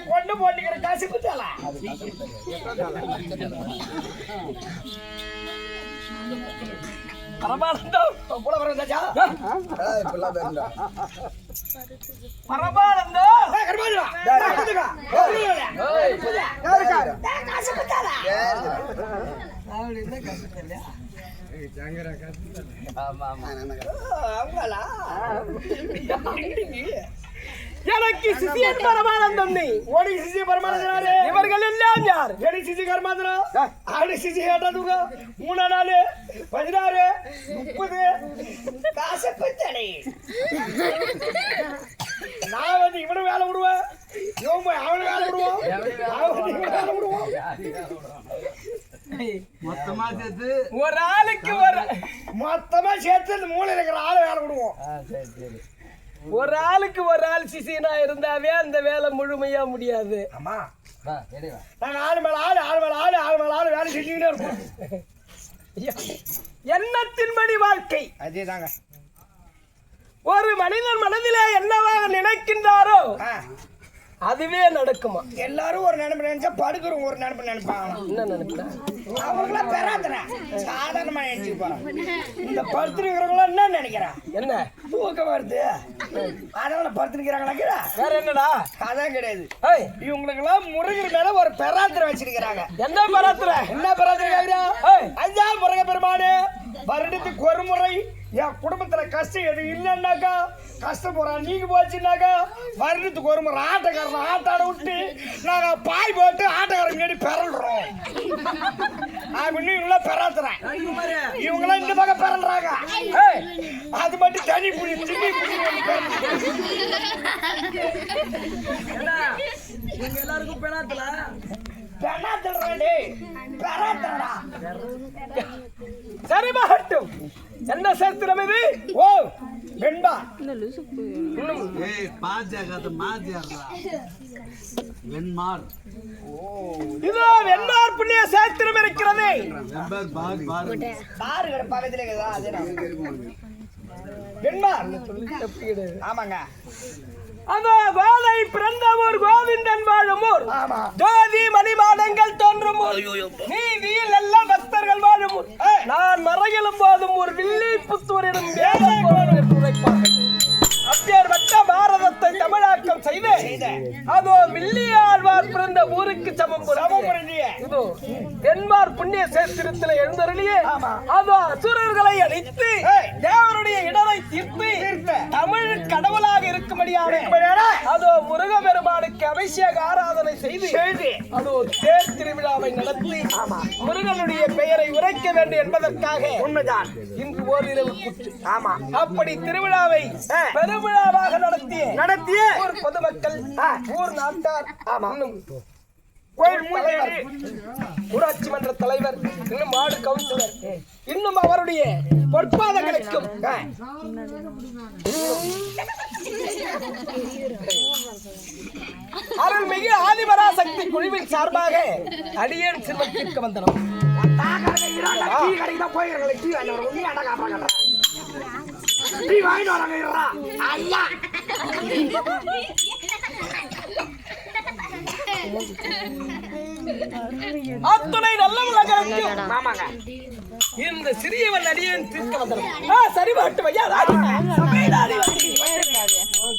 கொண்டு போட்டுக்கிற கசிப்பு தலை பரமானந்தம் எனக்கு சிசியன் பரமானந்தம் நீ ஓடி சிசிய பரமானந்தம் இவர்கள் எல்லாம் யார் எடி சிசி கர்மாந்தரா ஆடி சிசி ஏட்டாதுங்க 3 நாள் 16 30 காசு பத்தனே நான் வந்து இவன வேலை விடுவேன் இவன் போய் அவன வேலை விடுவோம் அவன் இவன வேலை விடுவோம் மொத்தமா சேர்த்து ஒரு ஆளுக்கு ஒரு மொத்தமா சேர்த்து மூளையில இருக்கிற ஆளு வேலை விடுவோம் சரி சரி ஒரு ஆளுக்கு ஒரு ஆள் சிசினா இருந்தாவே அந்த வேலை முழுமையா முடியாது. ஆமா நாங்க ஆளு மேல ஆளு வேலை செஞ்சுக்கிட்டே இருப்போம். எண்ணத்தின்படி வாழ்க்கை அதேதாங்க. ஒரு மனிதன் மனதிலே என்னவாக நினைக்கின்றாரோ அதுவே நடக்குமா? எல்லாரும் ஒரு நினைப்பு நினைச்சா படுக்கிறோம் ஒரு நினைப்பு நினைப்பாங்க. என்ன நினைப்பா? அவங்களா பெறாதன சாதாரணமா நினைச்சுப்பாங்க. இந்த படுத்துருக்கிறவங்களா என்ன நினைக்கிறான்? என்ன தூக்கம் வருது அதனால படுத்துருக்கிறாங்களா? வேற என்னடா? அதான் கிடையாது. இவங்களுக்கு எல்லாம் முருகர் மேல ஒரு பெறாத்திர வச்சிருக்கிறாங்க. என்ன பெறாத்திர? என்ன பெறாத்திர? ஐயா முருக பெருமானே, வருடத்துக்கு ஒரு முறை என் குடும்பத்துல கஷ்டம் எது இல்லைன்னாக்கா கஷ்டம் போறான் நீங்க போச்சுன்னாக்கா வருடத்துக்கு ஒரு முறை ஆட்டக்காரன் ஆட்டாட விட்டு நாங்க பாய் போட்டு ஆட்டக்காரன் முன்னாடி பெறல்றோம் அப்படின்னு இவங்கள பெறாத்துறேன். இவங்களாம் இந்த பக்கம் பெறல்றாங்க. அது மட்டும் தனி புடி எங்க எல்லாருக்கும் பெணாத்தல சரி மாட்டும். என்ன சேத்திரம் இது? ஓ வெண்பா. இதோ வெண்பார் புண்ணிய சேத்திரம் இருக்கிறது. ஆமாங்க. அந்த கோதை பிறந்த ஊர் கோவிந்தன் வாழும் ஊர். ஜோதி மணிமாடங்கள் தோன்றும் ஊர். நீதியில் எல்லாம் பக்தர்கள் வாழும் ஊர். நான் மறையிலும் போதும் ஒரு வில்லி புத்தூரிலும் அப்பேற்பட்ட பாரதத்தை தமிழாக்கம் செய்து அதோ வில்லியாழ்வார் பிறந்த ஊருக்கு சமம் இதோ தென்மார் புண்ணிய சேத்திரத்தில் எழுந்தருளியே அதோ அசுரர்களை அழித்து தேவனுடைய இடரை தீர்த்து தமிழ் கடவுளாக இருக்கும்படியான அதோ முருகபெருமானுக்கு அபிஷேக ஆராதனை செய்து அதோ தேர் திருவிழாவை நடத்தி முருகனுடைய பெயரை உரைக்க வேண்டும் என்பதற்காக உண்மைதான் இன்று ஓரிரவு கூற்று. அப்படி திருவிழாவை பெருவிழாவாக நடத்திய ஊர் பொதுமக்கள், ஊர் நாட்டார், கோயில் தலைவர், ஊராட்சி மன்ற தலைவர், இன்னும் வார்டு கவுன்சிலர், இன்னும் அவருடைய பொற்பாதங்களுக்கும் அருள்மிகு ஆதிபராசக்தி குழுவின் சார்பாக அடியேன் சிறுவத்திற்கு வந்தனம். அத்துணை நல்லவர்களுக்கும் இந்த சிறியவன் அடியேன் தீர்க்க வந்தனம். சரி பாட்டு வையா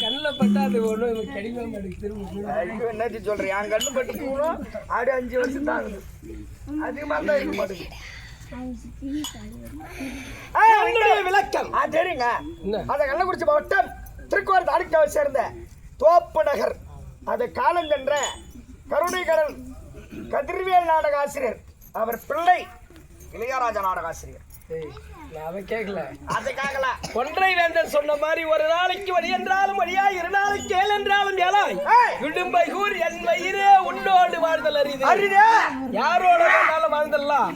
கண்ணுல பட்டாது ஒண்ணு கடிமம் திரும்ப என்ன சொல்றேன். என் கண்ணு பட்டு போகணும் ஆடு 5 வருஷம் தான் ஆகுது. அதிகமா தான் இருக்க மாட்டேங்குது. விளக்கம் சரிங்க. அதை கள்ளக்குறிச்சி மாவட்டம் திருக்கோவில் தாலுக்காவை சேர்ந்த தோப்பு நகர் அது காலஞ்சென்ற கருணைகரன் கதிர்வேல் நாடக ஆசிரியர் அவர் பிள்ளை இளையராஜா நாடக ஆசிரியர். அதை கேட்கல ஒன்றை வேந்தன் சொன்ன மாதிரி ஒரு நாளைக்கு வழி என்றாலும் வழியா, 2 நாளைக்கு கேள் என்றாலும் ஏலாய் விடும்பை கூர் என் வயிறே உன்னோடு வாழ்தல் அரிதே. யாரோட வேணாலும் வாழ்ந்தல்லாம்,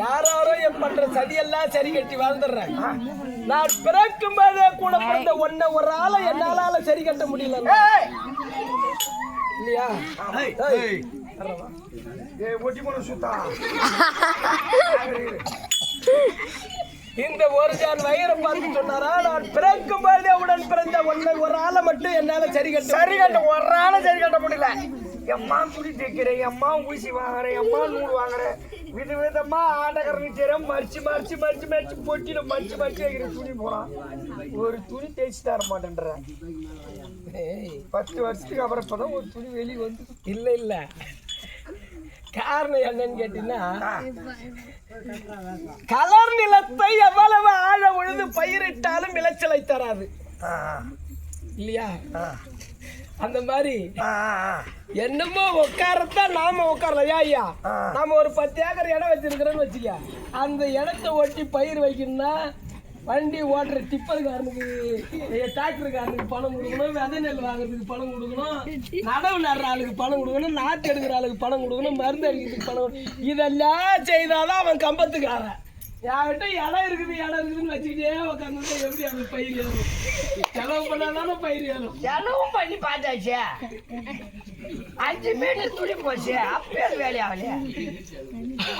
யாரோ என் பண்ற சதியெல்லாம் சரி கட்டி வாழ்ந்துடுறேன். நான் பிறக்கும் போதே கூட பிறந்த ஒன்ன ஒரு ஆளை என்னால சரி கட்ட முடியல இல்லையா? இந்த ஒரு ஜான் வயிறை பார்த்து சொன்னாரா, நான் பிறக்கும் போதே உடன் பிறந்த ஒன்னை ஒரு ஆளை மட்டும் என்னால சரி கட்ட ஒரு ஆளை சரி கட்ட முடியல. எம்மா குடி தைக்கிறேன், எம்மா ஊசி வாங்குறேன், எம்மா நூல் வாங்குறேன், விதவிதமா ஆட்டக்காரனு செய்யறேன். மறிச்சு பொட்டியில மறிச்சு வைக்கிற துணி போறான். ஒரு துணி தேய்ச்சி தர மாட்டேன்றேன். 10 வருஷத்துக்கு அப்புறம் இப்பதான் ஒரு துணி வெளியே வந்து இல்ல காரணம் என்னன்னு கேட்டீங்கன்னா, கலர் நிலத்தை எவ்வளவு ஆழ உழுது பயிரிட்டாலும் விளைச்சலை தராது இல்லையா? அந்த மாதிரி என்னமோ உட்காரத்தான் நாம உட்காரலையா ஐயா. நாம ஒரு 10 ஏக்கர் இடம் வச்சிருக்கிறோன்னு வச்சுக்க, அந்த இடத்த ஒட்டி பயிர் வைக்கணும்னா வண்டி ஓட்டுற டிப்பர்காரனுக்கு, டிராக்டருக்காரனுக்கு பணம் கொடுக்கணும், விதை நெல் வாங்குறதுக்கு பணம் கொடுக்கணும், நடவு நடுற ஆளுக்கு பணம் கொடுக்கணும், நாற்று எடுக்கிற ஆளுக்கு பணம் கொடுக்கணும், மருந்து அடிக்கிறதுக்கு பணம், இதெல்லாம் செய்தாதான் அவன் கம்பத்துக்காரன். யார்கிட்ட இடம் இருக்குதுன்னு வச்சுக்கிட்டே உட்காந்து எப்படி அவன் பயிர் ஏறும்? செலவு பண்ணாதானே பயிர் ஏறும். செலவும் பண்ணி பார்த்தாச்சு, 5 மீட்டர் துணி போச்சு, அப்பே வேலையாகலையா?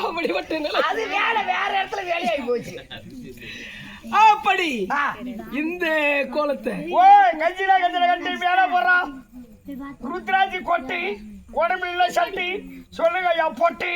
அப்படிப்பட்ட அது வேற இடத்துல வேலையாகி போச்சு. அப்படி இந்த கோலத்தை கஞ்சில கட்டி மேல போறான். ருத்ராஜி கொட்டி உடம்புல சட்டி சொல்லுங்க ஐயா பொட்டி.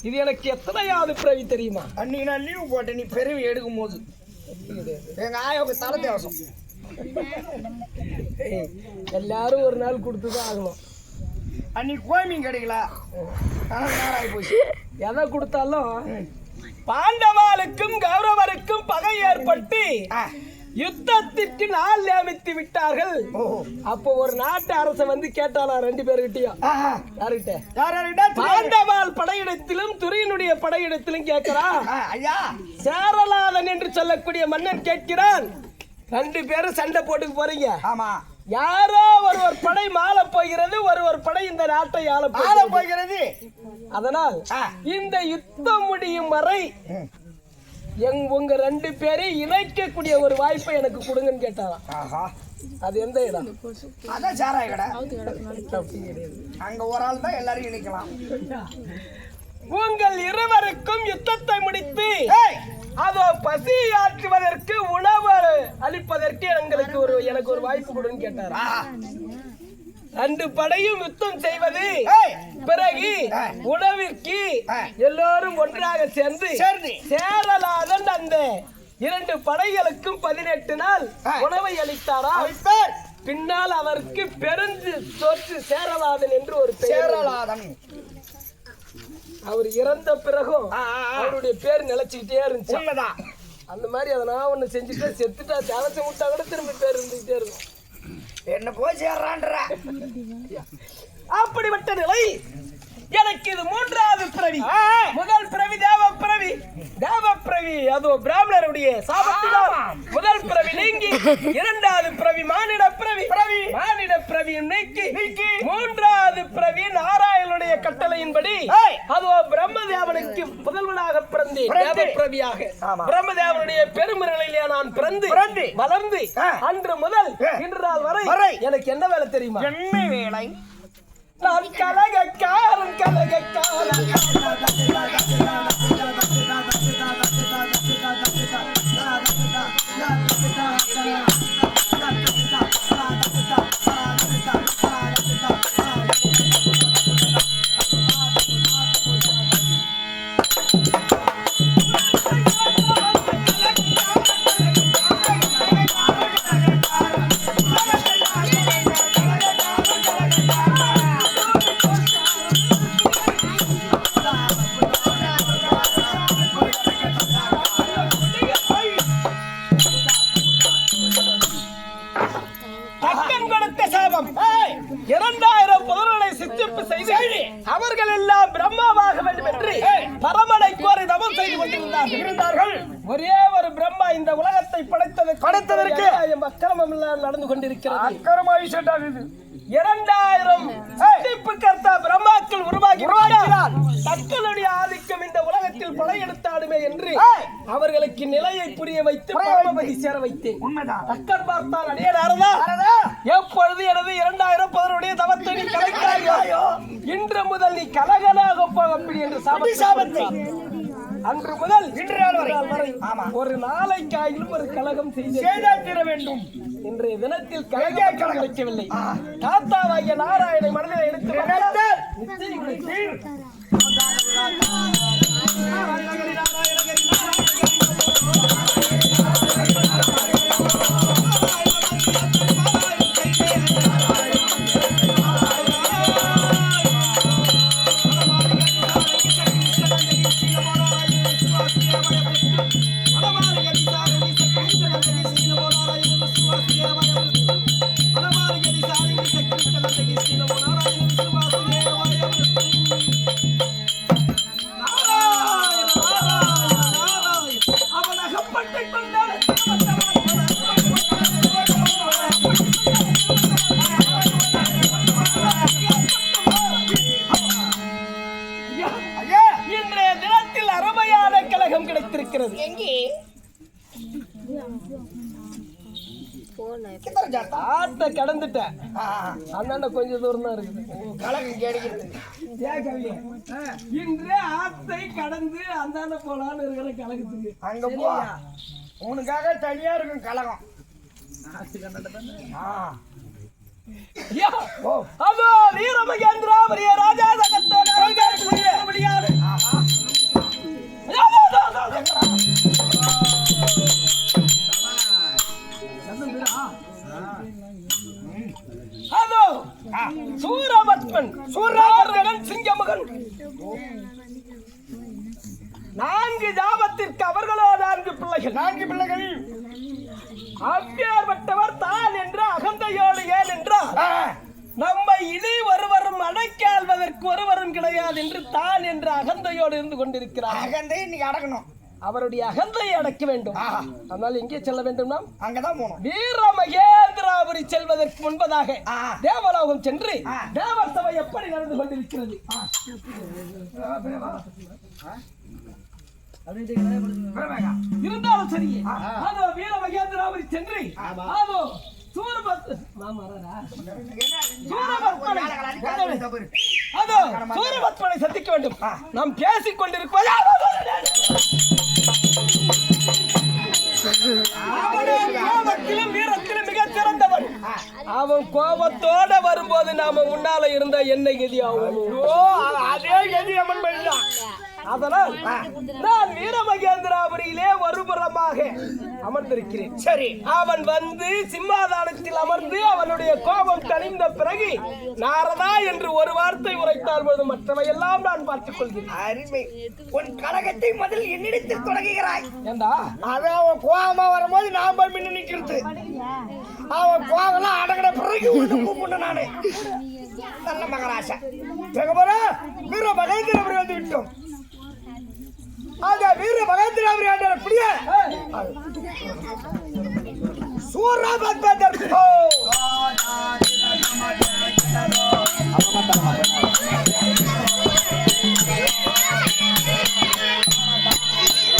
இது எனக்கு எத்தனையாவது பிறவி தெரியுமா? அன்னைக்கு நான் லீவு போட்டேன் நீ பிறவி எடுக்கும் போது எங்க ஆயோக்கு தலை தேவசம். எல்லாரும் ஒரு நாள் கொடுத்துதான் ஆகணும். அன்னைக்கு கோமிங் கிடைக்கல, நேரம் ஆகி போச்சு. எதை கொடுத்தாலும் பாண்டவாளுக்கும் கௌரவருக்கும் பகை ஏற்பட்டு யுத்தத்திற்கு நாள் நியமித்து விட்டார்கள். அப்போ ஒரு நாட்டு அரசன் வந்து கேட்டானா 2 பேருகிட்டயும். யாருகிட்ட? பாண்டவாள் படையிடத்திலும் துரியனுடைய படையிடத்திலும் கேட்கிறான். ஐயா சேரலாதன் என்று சொல்லக்கூடிய மன்னன் கேட்கிறான், 2 பேரும் சண்டை போட்டுக்கு போறீங்க. ஆமா, யாரோ ஒரு படை மாள போகிறது, ஒரு படை இந்த நாட்டை ஆள போகிறது. அதனால் இந்த யுத்தம் முடியும் வரை உங்க 2 பேரையும் இணைக்கக்கூடிய ஒரு வாய்ப்பை எனக்கு கொடுங்கன்னு கேட்டாராம். அது எந்த இடம்? அதான் சாராய கடை. அங்க ஒரு ஆள் தான் எல்லாரும் இணைக்கலாம். உங்கள் இருவருக்கும் யுத்தத்தை முடித்து அதோ பசி ஆற்றுவதற்கு உணவு அளிப்பதற்கு எனக்கு ஒரு வாய்ப்பு கொடுன்னு கேட்டாரா. 2 படையும் யுத்தம் செய்வது, பிறகு உணவிற்கு எல்லோரும் ஒன்றாக சேர்ந்து சேரலாதன் அந்த 2 படைகளுக்கும் 18 நாள் உணவை அளித்தாரா. பின்னால் அவருக்கு பெருந்து தோற்று சேரலாதன் என்று ஒரு சேரலாதன். அவர் இறந்த பிறகும் அவருடைய பேர் நிலைச்சுக்கிட்டே இருந்துச்சு. உண்மைதான். அந்த மாதிரி அதை நான் ஒண்ணு செஞ்சுட்டா செத்துட்டா தேவசை விட்டா கூட திரும்பி பேர் இருந்துகிட்டே இருக்கும். என்ன போய் சேர்றான்ற அப்படிப்பட்ட நிலை எனக்கு. இது 3வது பிறவி. முதல் பிறவி தேவ பிறவி அது பிராமணருடைய சாபத்தினால் முதல் பிறவி நீங்கி 2வது பிறவி மானிட பிறவி நீக்கி 3வது பிறவி நாராயணனுடைய கட்டளையின்படி அது பிரம்மதேவனுக்கு முதல்வனாக பிறந்தேன். தேவ பிறவியாக பிரம்மதேவனுடைய பெருமிரலிலே நான் பிறந்து வளர்ந்து அன்று முதல் இன்று நாள் வரை எனக்கு என்ன வேலை தெரியுமா? என்ன வேலை? நான் கலகக்காரன் அவர்கள் எல்லாம் பிரம்மாவாக வேண்டும் என்று பரமனை கோரி தவம் செய்து கொண்டிருந்தார்கள். ஒரே ஒரு பிரம்மா இந்த உலகத்தை படைத்ததற்கு அக்கிரமம் எல்லாம் நடந்து கொண்டிருக்கிறது. 2000 சித்திப்பு கர்த்தா பிரம்மாக்கள் உருவாக்கினார். தங்களுடைய ஆதிக்கம் இந்த உலகத்தில் படையெடுத்தாடுமே என்று அவர்களுக்கு நிலையை புரிய வைத்து பரமபதி சேர வைத்தேன். தக்கன் பார்த்தால் அடைய நாரதா, எப்பொழுது எனது 2000 பதினுடைய தவத்தை நீ கலைத்தாயோ இன்று முதல் நீ கலகனாக போகப்படி என்று சாபத்தை அன்று முதல் இன்று நாள் வரை ஒரு நாளைக்காயிலும் ஒரு கலகம் செய்து வேண்டும். இன்றைய தினத்தில் கலகம் கிடைக்கவில்லை. தாத்தாவாகிய நாராயணை மனதில் எடுத்து இன்றைய தினத்தில் அருமையான கலகம் கிடைத்திருக்கிறது. எங்கே ஆத்த கடந்துட்டேன். அண்ணா கொஞ்சம் தூரம் தான் இருக்குது. கலகம் கிடைக்கிறது. இன்று ஆத்தை கடந்து அந்தாண்ட போலான்னு இருக்கிற கலகத்துக்கு அங்க போ. உனக்காக தனியா இருக்கும் கலகம். ஐயா, அதோ வீரமகேந்திராபுரிய ராஜா சகத்தோட முடியாது. அதோ சூரபத்மன் சூரபத்மன் சிங்கமகன் 4 ஜாபத்திற்கு அவர்களோ 4 பிள்ளைகள் அப்பேற்பட்டவர் தான் என்ற அகந்தையோடு ஏன் என்றால் நம்மை இனி ஒருவரும் அடக்காள்வதற்கு ஒருவரும் கிடையாது என்று தான் என்ற அகந்தையோடு இருந்து கொண்டிருக்கிறார். அகந்தை இன்னைக்கு அடக்கணும், அவருடைய அகந்தையை அடக்க வேண்டும். அதனால் எங்கே செல்ல வேண்டும்? நாம் அங்கதான் போகணும். வீரமகேந்திராபுரி செல்வதற்கு முன்பதாக தேவலோகம் சென்று தேவர் சபை எப்படி நடந்து கொண்டிருக்கிறது இருந்தாலும் சரி, அதோ வீரமகேந்திராபுரி சென்று அதோ சூரபத்மனை சந்திக்க வேண்டும். நாம் பேசிக் கொண்டிருப்பது கோபத்திலும் வீரத்திலும் மிக சிறந்தவன். அவன் கோபத்தோட வரும்போது நாம முன்னால இருந்த என்ன கதி ஆகும்? அதே கதி அவன் தான். அதனால் நான் வீரமகேந்திராபுரியிலே ஒருபுறமாக அமர்ந்திருக்கிறேன். சரி, அவன் வந்து சிம்மாதானத்தில் அமர்ந்து அவனுடைய கோபம் தணிந்த பிறகு நாரதா என்று ஒரு வார்த்தை உரைத்தால் போது மற்றவை எல்லாம் நான் பார்த்துக் கொள்கிறேன். அருமை. உன் கழகத்தை முதல் என்னிடத்தில் தொடங்குகிறாய். ஏண்டா அது அவன் கோபமா வரும்போது நான் போய் மின்னு நிக்கிறது. அவன் கோபம்லாம் அடங்கின பிறகு கூப்பிட்டு நானு நல்ல மகராசா வீர மகேந்திராபுரி வந்து விட்டோம். வீர மகேந்திராபுரி ஆண்டார் சூரபத்மன்